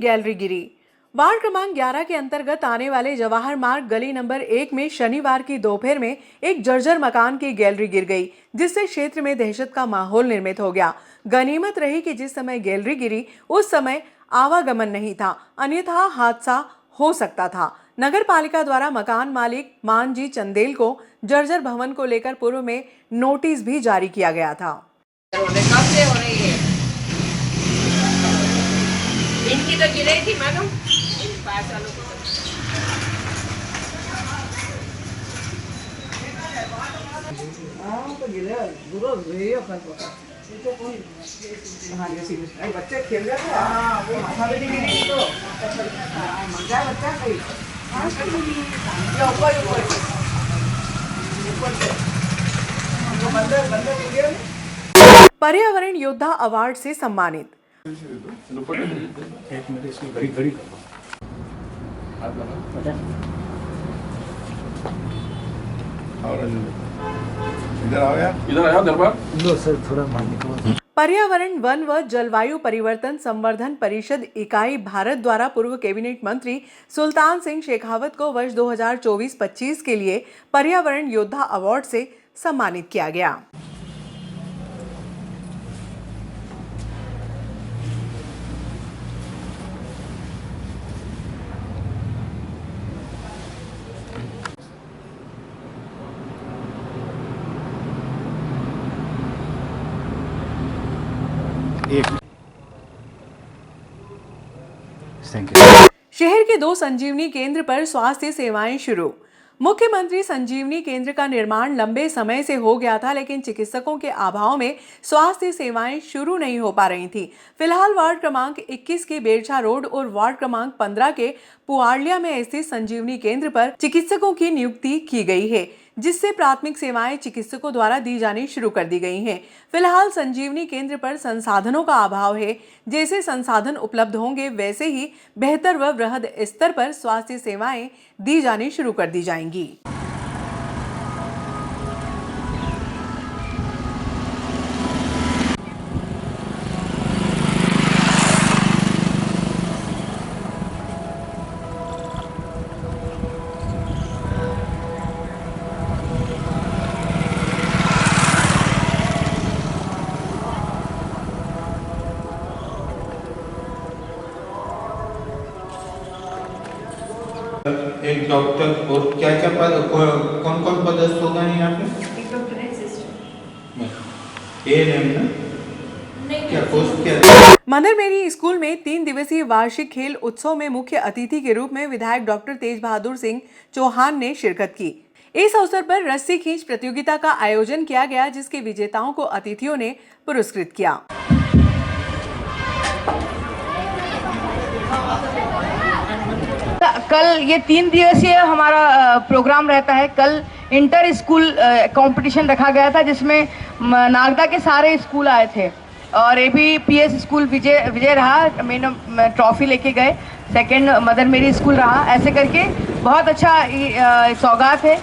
Gallery गिरी। Ward क्रमांक 11 के अंतर्गत आने वाले जवाहर मार्ग गली नंबर 1 में शनिवार की दोपहर में एक जर्जर मकान की गैलरी गिर गई, जिससे क्षेत्र में दहशत का माहौल निर्मित हो गया। गनीमत रही कि जिस समय गैलरी गिरी उस समय आवागमन नहीं था, अन्यथा हादसा हो सकता था। नगर पालिका द्वारा मकान मालिक मानजी चंदेल को जर्जर भवन को लेकर पूर्व में नोटिस भी जारी किया गया था। इनकी तो गिरी थी मैडम, पास वालों को तो गिरे दूर रही अपना पता तो कौन हां जैसे बच्चे खेल रहे थे। हां वो माथा पे नहीं तो मंगा बच्चा कोई हां ये ऊपर वो बंदे गिरे। पर्यावरण योद्धा अवार्ड से सम्मानित। एक मिनट इसकी घड़ी इधर आया दरबार लो सर थोड़ा मानने। पर्यावरण वन व जलवायु परिवर्तन संवर्धन परिषद इकाई भारत द्वारा पूर्व कैबिनेट मंत्री सुल्तान सिंह शेखावत को वर्ष 2024-25 के लिए पर्यावरण योद्धा अवार्ड से सम्मानित किया गया। शहर के 2 संजीवनी केंद्र पर स्वास्थ्य सेवाएं शुरू। मुख्यमंत्री संजीवनी केंद्र का निर्माण लंबे समय से हो गया था, लेकिन चिकित्सकों के अभाव में स्वास्थ्य सेवाएं शुरू नहीं हो पा रही थी। फिलहाल वार्ड क्रमांक 21 के बेरछा रोड और वार्ड क्रमांक 15 के पुआड़िया में स्थित संजीवनी केंद्र पर चिकित्सकों की नियुक्ति की गई है, जिससे प्राथमिक सेवाएं चिकित्सकों द्वारा दी जानी शुरू कर दी गई हैं। फिलहाल संजीवनी केंद्र पर संसाधनों का अभाव है। जैसे संसाधन उपलब्ध होंगे वैसे ही बेहतर व वृहद स्तर पर स्वास्थ्य सेवाएं दी जानी शुरू कर दी जाएंगी। एक डॉक्टर और क्या क्या पद कौन कौन पदस्थ होगा यहाँ पे? एक डॉक्टर है, सिस्टर एएनएम ना? नहीं क्या पोस्ट क्या? मदर मेरी स्कूल में 3 दिवसीय वार्षिक खेल उत्सव में मुख्य अतिथि के रूप में विधायक डॉक्टर तेज बहादुर सिंह चौहान ने शिरकत की। इस अवसर पर रस्सी खींच प्रतियोगिता का आयोजन किया गया, जिसके विजेताओं को अतिथियों ने पुरस्कृत किया। कल ये 3 दिवसीय हमारा प्रोग्राम रहता है। कल इंटर स्कूल कंपटीशन रखा गया था, जिसमें नागदा के सारे स्कूल आए थे और ABPS स्कूल विजय रहा। मैंने ट्रॉफी लेके गए। सेकंड मदर मेरी स्कूल रहा। ऐसे करके बहुत अच्छा सौगात है।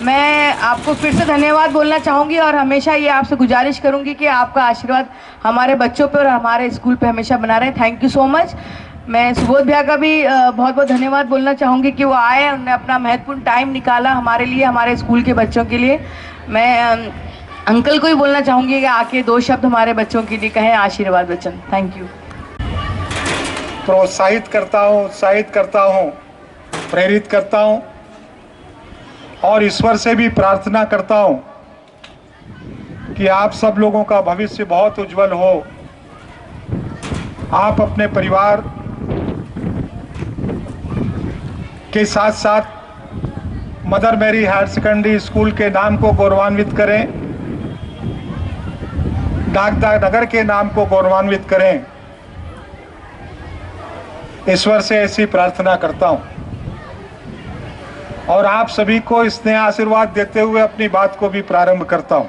मैं आपको फिर से धन्यवाद बोलना चाहूँगी और हमेशा ये आपसे गुजारिश करूँगी कि आपका आशीर्वाद हमारे बच्चों पे और हमारे स्कूल पे हमेशा बना रहे। Thank you so much. मैं सुबोध भैया का भी बहुत बहुत धन्यवाद बोलना चाहूँगी कि वो आए, उन्होंने अपना महत्वपूर्ण टाइम निकाला हमारे लिए, हमारे स्कूल के बच्चों के लिए। मैं अंकल को ही बोलना चाहूँगी कि आके 2 शब्द हमारे बच्चों के लिए कहें, आशीर्वाद वचन। Thank you. प्रोत्साहित करता हूँ, उत्साहित करता हूँ, प्रेरित करता हूँ और ईश्वर से भी प्रार्थना करता हूँ कि आप सब लोगों का भविष्य बहुत उज्जवल हो। आप अपने परिवार के साथ साथ मदर मेरी हायर सेकेंडरी स्कूल के नाम को गौरवान्वित करें, नागदा नगर के नाम को गौरवान्वित करें। ईश्वर से ऐसी प्रार्थना करता हूं और आप सभी को स्नेह आशीर्वाद देते हुए अपनी बात को भी प्रारंभ करता हूं।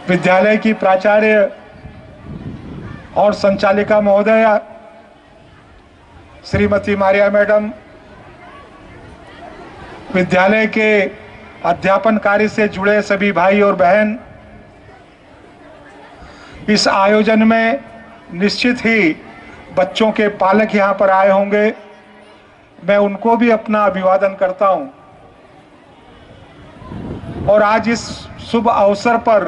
विद्यालय की प्राचार्य और संचालिका महोदया श्रीमती मारिया मैडम, विद्यालय के अध्यापन कार्य से जुड़े सभी भाई और बहन, इस आयोजन में निश्चित ही बच्चों के पालक यहाँ पर आए होंगे, मैं उनको भी अपना अभिवादन करता हूं। और आज इस शुभ अवसर पर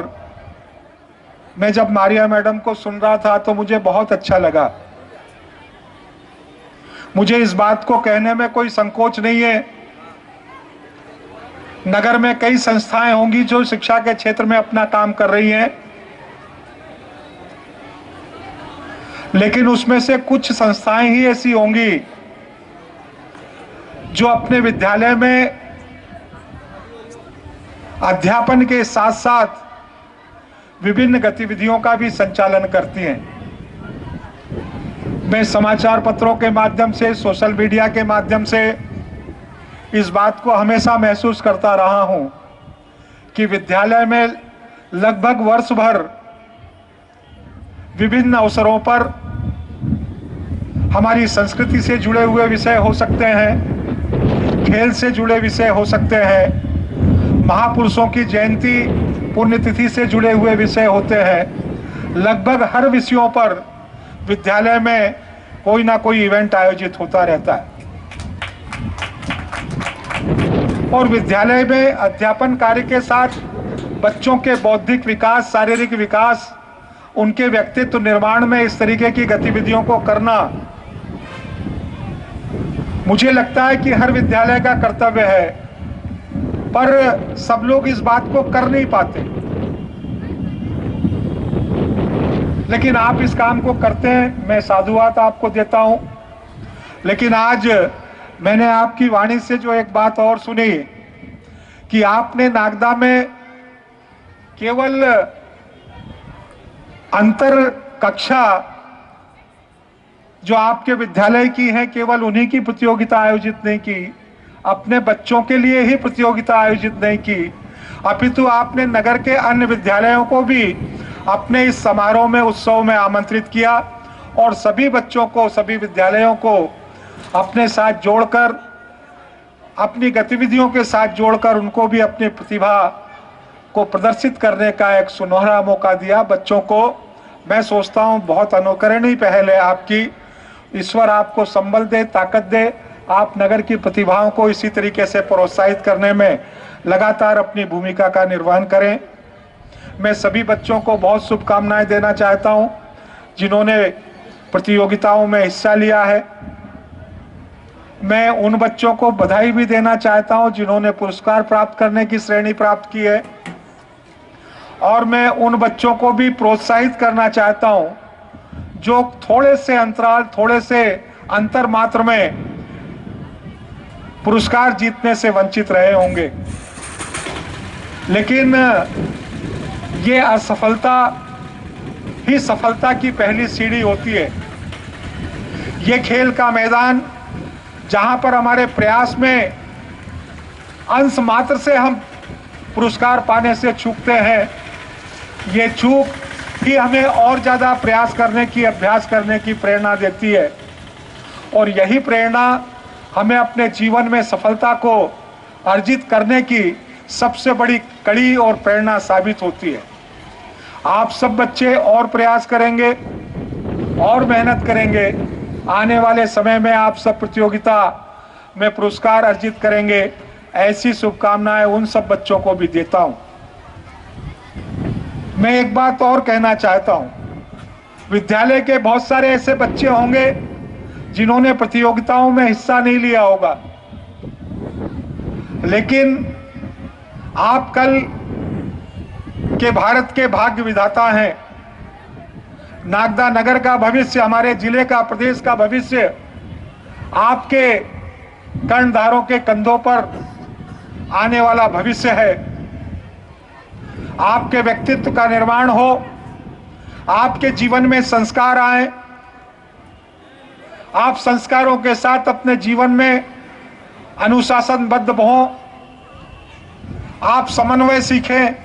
मैं जब मारिया मैडम को सुन रहा था तो मुझे बहुत अच्छा लगा। मुझे इस बात को कहने में कोई संकोच नहीं है, नगर में कई संस्थाएं होंगी जो शिक्षा के क्षेत्र में अपना काम कर रही हैं, लेकिन उसमें से कुछ संस्थाएं ही ऐसी होंगी जो अपने विद्यालय में अध्यापन के साथ साथ विभिन्न गतिविधियों का भी संचालन करती हैं। मैं समाचार पत्रों के माध्यम से, सोशल मीडिया के माध्यम से इस बात को हमेशा महसूस करता रहा हूं कि विद्यालय में लगभग वर्ष भर विभिन्न अवसरों पर हमारी संस्कृति से जुड़े हुए विषय हो सकते हैं, खेल से जुड़े विषय हो सकते हैं, महापुरुषों की जयंती पुण्यतिथि से जुड़े हुए विषय होते हैं। लगभग हर विषयों पर विद्यालय में कोई ना कोई इवेंट आयोजित होता रहता है और विद्यालय में अध्यापन कार्य के साथ बच्चों के बौद्धिक विकास, शारीरिक विकास, उनके व्यक्तित्व निर्माण में इस तरीके की गतिविधियों को करना मुझे लगता है कि हर विद्यालय का कर्तव्य है, पर सब लोग इस बात को कर नहीं पाते। लेकिन आप इस काम को करते हैं, मैं साधुवाद आपको देता हूं। लेकिन आज मैंने आपकी वाणी से जो एक बात और सुनी कि आपने नागदा में केवल अंतर कक्षा जो आपके विद्यालय की है केवल उन्हीं की प्रतियोगिता आयोजित नहीं की, अपने बच्चों के लिए ही प्रतियोगिता आयोजित नहीं की, अपितु आपने नगर के अन्य विद्यालयों को भी अपने इस समारोह में, उत्सव में आमंत्रित किया और सभी बच्चों को, सभी विद्यालयों को अपने साथ जोड़कर, अपनी गतिविधियों के साथ जोड़कर उनको भी अपनी प्रतिभा को प्रदर्शित करने का एक सुनहरा मौका दिया बच्चों को। मैं सोचता हूं बहुत अनुकरणीय पहल है आपकी। ईश्वर आपको संबल दे, ताकत दे, आप नगर की प्रतिभाओं को इसी तरीके से प्रोत्साहित करने में लगातार अपनी भूमिका का निर्वहन करें। मैं सभी बच्चों को बहुत शुभकामनाएं देना चाहता हूं जिन्होंने प्रतियोगिताओं में हिस्सा लिया है। मैं उन बच्चों को बधाई भी देना चाहता हूं जिन्होंने पुरस्कार प्राप्त करने की श्रेणी प्राप्त की है और मैं उन बच्चों को भी प्रोत्साहित करना चाहता हूं जो थोड़े से अंतराल, थोड़े से अंतर मात्र में पुरस्कार जीतने से वंचित रहे होंगे, लेकिन ये असफलता ही सफलता की पहली सीढ़ी होती है। ये खेल का मैदान जहां पर हमारे प्रयास में अंश मात्र से हम पुरस्कार पाने से चूकते हैं, ये चूक ही हमें और ज़्यादा प्रयास करने की, अभ्यास करने की प्रेरणा देती है और यही प्रेरणा हमें अपने जीवन में सफलता को अर्जित करने की सबसे बड़ी कड़ी और प्रेरणा साबित होती है। आप सब बच्चे और प्रयास करेंगे और मेहनत करेंगे, आने वाले समय में आप सब प्रतियोगिता में पुरस्कार अर्जित करेंगे, ऐसी शुभकामनाएं उन सब बच्चों को भी देता हूं। मैं एक बात और कहना चाहता हूं, विद्यालय के बहुत सारे ऐसे बच्चे होंगे जिन्होंने प्रतियोगिताओं में हिस्सा नहीं लिया होगा, लेकिन आप कल के भारत के भाग्य विधाता हैं। नागदा नगर का भविष्य, हमारे जिले का, प्रदेश का भविष्य आपके कर्णधारों के कंधों पर आने वाला भविष्य है। आपके व्यक्तित्व का निर्माण हो, आपके जीवन में संस्कार आए, आप संस्कारों के साथ अपने जीवन में अनुशासनबद्ध हों, आप समन्वय सीखें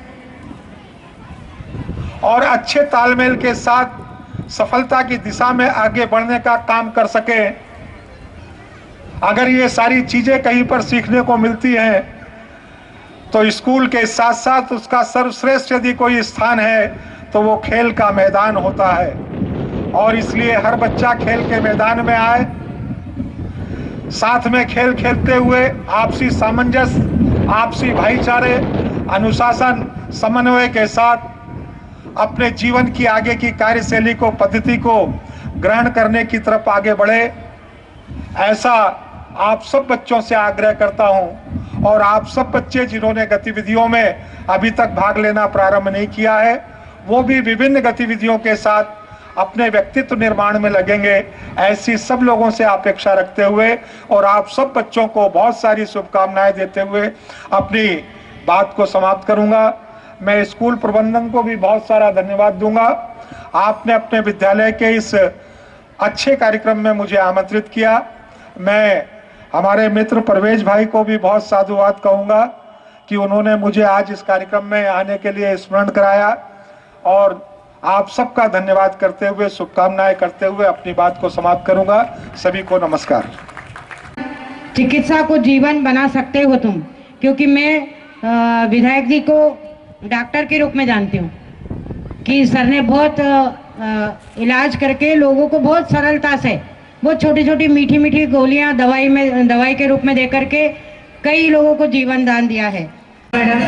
और अच्छे तालमेल के साथ सफलता की दिशा में आगे बढ़ने का काम कर सकें। अगर ये सारी चीजें कहीं पर सीखने को मिलती हैं तो स्कूल के साथ साथ उसका सर्वश्रेष्ठ यदि कोई स्थान है तो वो खेल का मैदान होता है और इसलिए हर बच्चा खेल के मैदान में आए, साथ में खेल खेलते हुए आपसी सामंजस्य, आपसी भाईचारे, अनुशासन, समन्वय के साथ अपने जीवन की आगे की कार्यशैली को, पद्धति को ग्रहण करने की तरफ आगे बढ़े, ऐसा आप सब बच्चों से आग्रह करता हूं। और आप सब बच्चे जिन्होंने गतिविधियों में अभी तक भाग लेना प्रारंभ नहीं किया है, वो भी विभिन्न गतिविधियों के साथ अपने व्यक्तित्व निर्माण में लगेंगे, ऐसी सब लोगों से अपेक्षा रखते हुए और आप सब बच्चों को बहुत सारी शुभकामनाएं देते हुए अपनी बात को समाप्त करूंगा। मैं स्कूल प्रबंधन को भी बहुत सारा धन्यवाद दूंगा। आपने अपने विद्यालय के इस अच्छे कार्यक्रम में मुझे आमंत्रित किया। मैं हमारे मित्र परवेज भाई को भी बहुत साधुवाद कहूंगा कि उन्होंने मुझे आज इस कार्यक्रम में आने के लिए स्मरण कराया, और आप सबका धन्यवाद करते हुए, शुभकामनाएं करते हुए अपनी बात को समाप्त करूंगा। सभी को नमस्कार। चिकित्सा को जीवन बना सकते हो तुम, क्योंकि मैं विधायक जी को डॉक्टर के रूप में जानती हूँ कि सर ने बहुत इलाज करके लोगों को बहुत सरलता से, बहुत छोटी छोटी मीठी मीठी गोलियां दवाई के रूप में दे करके कई लोगों को जीवन दान दिया है। मैडम,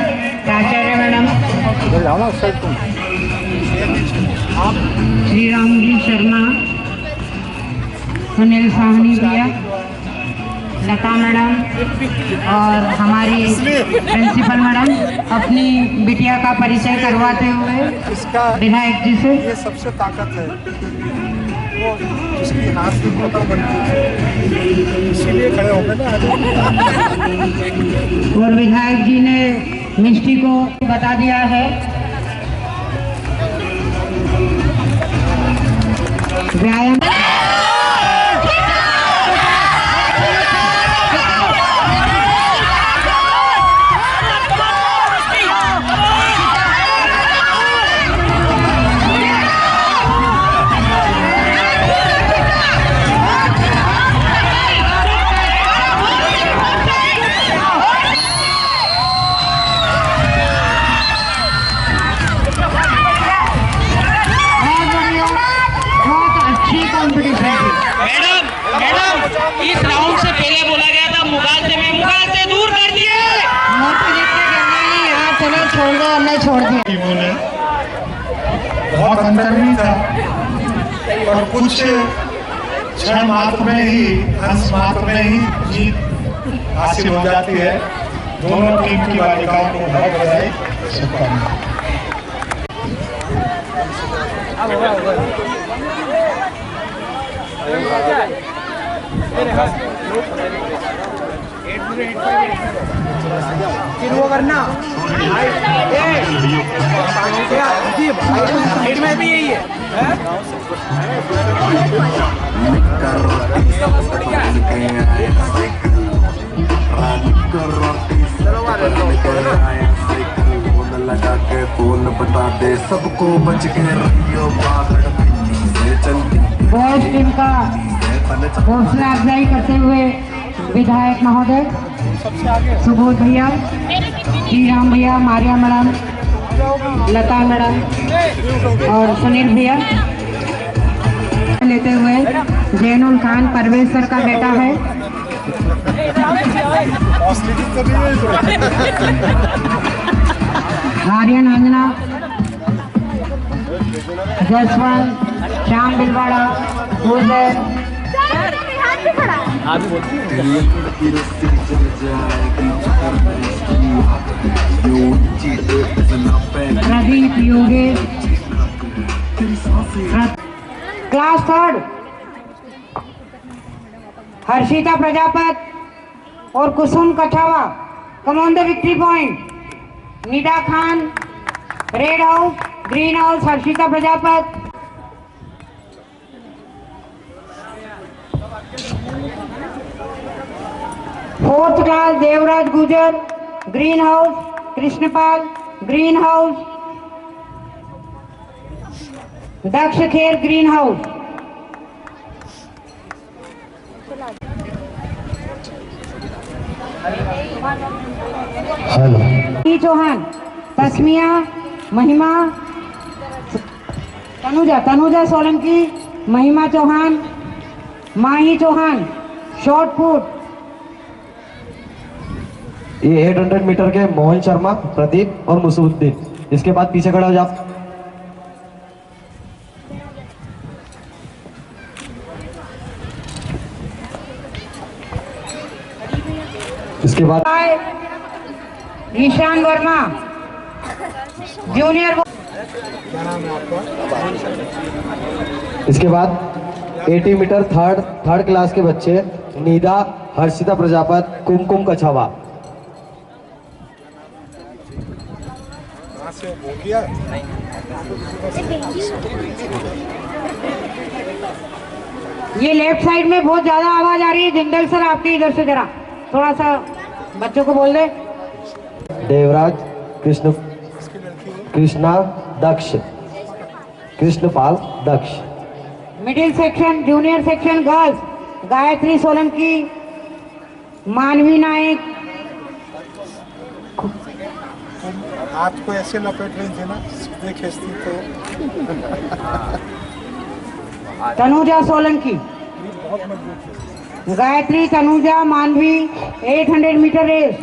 प्राचार्य मैडम, श्री राम जी शर्मा, सुनील साहनी भैया, लता मैडम और हमारी प्रिंसिपल मैडम अपनी बिटिया का परिचय करवाते हुए विधायक जी से। ये सबसे ताकत है, वो उसकी हाथ की फोटो बनती है, इसीलिए खड़े हो गए ना। और विधायक जी ने मिष्टी को बता दिया है। व्यायाम इस राउंड से पहले बोला गया था मुगालते में, मुगालते दूर कर दिए। चलो छोड़ दो, हमने छोड़ दिया। टीमों ने बहुत अंतर नहीं था और कुछ क्षण मात्र में ही, अंश मात्र में ही जीत हासिल हो जाती है। दोनों टीम की बालिकाओं को बहुत बधाई, शुभकामनाएं। वो करना में भी यही है। लगा के फोन बता दे सबको, बच के रहियो पागल पिन्नी से चलती। बॉयज टीम का हौसला अफजाई करते हुए विधायक महोदय सुबोध भैया, श्री राम भैया, मारिया मैडम, लता मैडम और सुनील भैया लेते हुए जैनुल खान परवेज सर का बेटा है। आर्यन अंजना, जसवंत, श्याम बिलवाड़ा, प्रदीप योगेश, क्लास थर्ड हर्षिता प्रजापत और Kusum Kachhawa come on the victory point. Nida Khan, red house, green house, Harshita Prajapat. Fourth class Devraj Gujar, green house, Krishnapal, green house, Daksh Kher, green house. Chauhan, Tasmiya, Mahima, Tanuja Solanki, Mahima Chauhan, Mahi Chauhan, shot put. ये 800 मीटर के मोहन शर्मा, प्रदीप और मुसुद्दीन। इसके बाद पीछे खड़ा हो जाओ। इसके बाद ईशान वर्मा, जूनियर। इसके बाद 80 मीटर थर्ड क्लास के बच्चे नीदा, हर्षिता प्रजापत, कुमकुम कछावा। ये लेफ्ट साइड में बहुत ज्यादा आवाज आ रही है। जिंदल सर आपके इधर से जरा थोड़ा सा बच्चों को बोल दे। Devraj, Krishna Daksh, Krishnapal Daksh. Middle section, junior section girls, Gayatri Solanki, Manvi Nayak. हाथ को ऐसे लपेट रही थी ना, सीधे खींचती तो तनुजा सोलंकी, गायत्री, तनुजा, मानवी 800 मीटर रेस।